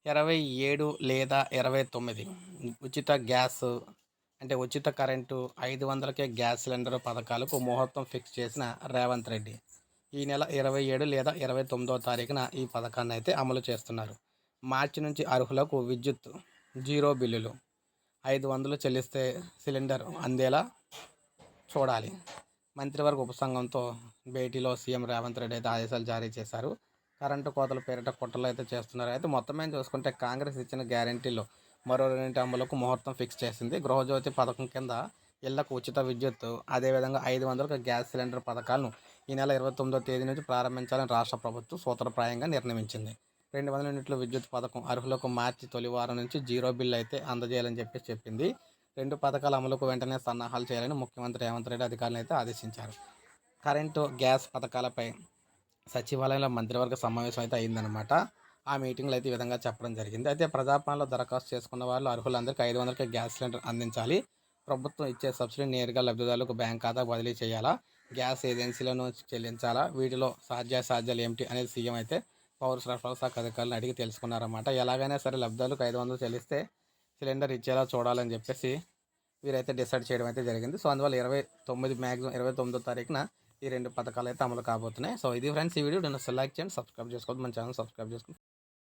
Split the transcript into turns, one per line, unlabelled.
27 లేదా 29 ఉచిత గ్యాసు అంటే ఉచిత కరెంటు 500కే గ్యాస్ సిలిండర్ పథకాలకు ముహూర్తం ఫిక్స్ చేసిన రేవంత్ రెడ్డి. ఈ నెల 27 లేదా 29వ తారీఖున ఈ పథకాన్ని అయితే అమలు చేస్తున్నారు. మార్చి నుంచి అర్హులకు విద్యుత్ జీరో బిల్లులు 500 చెల్లిస్తే సిలిండర్ అందేలా చూడాలి. మంత్రివర్గ ఉపసంఘంతో భేటీలో సీఎం రేవంత్ రెడ్డి అయితే ఆదేశాలు జారీ చేశారు. కరెంటు కోతల పేరిట కుట్రలు అయితే చేస్తున్నారు. అయితే మొత్తం మీద చూసుకుంటే కాంగ్రెస్ ఇచ్చిన గ్యారంటీలో మరో 2 అమలుకు ముహూర్తం ఫిక్స్ చేసింది. గృహజ్యోతి పథకం కింద ఇళ్లకు ఉచిత విద్యుత్, అదేవిధంగా 500కి గ్యాస్ సిలిండర్ పథకాలను ఈ నెల 29వ తేదీ నుంచి ప్రారంభించాలని రాష్ట్ర ప్రభుత్వం సూత్రప్రాయంగా నిర్ణయించింది. 200 యూనిట్ల విద్యుత్ పథకం అర్హులకు మార్చి తొలి వారం నుంచి జీరో బిల్ అయితే అందజేయాలని చెప్పింది. 2 పథకాల అమలుకు వెంటనే సన్నాహాలు చేయాలని ముఖ్యమంత్రి రేవంత్ రెడ్డి అధికారులను అయితే ఆదేశించారు. కరెంటు, గ్యాస్ పథకాలపై సచివాలయంలో మంత్రివర్గ సమావేశం అయితే అయిందనమాట. ఆ మీటింగ్లో అయితే ఈ విధంగా చెప్పడం జరిగింది. అయితే ప్రజాపాలనలో దరఖాస్తు చేసుకున్న వాళ్ళు అర్హులందరికీ 500కే గ్యాస్ సిలిండర్ అందించాలి. ప్రభుత్వం ఇచ్చే సబ్సిడీ నేరుగా లబ్ధిదారులకు బ్యాంక్ ఖాతా బదిలీ చేయాలా, గ్యాస్ ఏజెన్సీలను చెల్లించాలా, వీటిలో సాధ్యాసాధ్యాలు ఏమిటి అనేది సీఎం అయితే పౌర సరఫరాల శాఖ అధికారులను అడిగి తెలుసుకున్నారన్నమాట. ఎలాగైనా సరే లబ్ధిదారులకు 500 చెల్లిస్తే సిలిండర్ ఇచ్చేలా చూడాలని చెప్పేసి వీరైతే డిసైడ్ చేయడం అయితే జరిగింది. సో అందువల్ల 29వ తారీఖున ఈ 2 పథకాలు అయితే అమలు కాబోతున్నాయి. సో ఇది ఫ్రెండ్స్ ఈ వీడియో. నన్ను లైక్ చేయండి, సబ్స్క్రైబ్ చేసుకోవద్దు, మన ఛానల్ సబ్స్క్రైబ్ చేసుకోండి.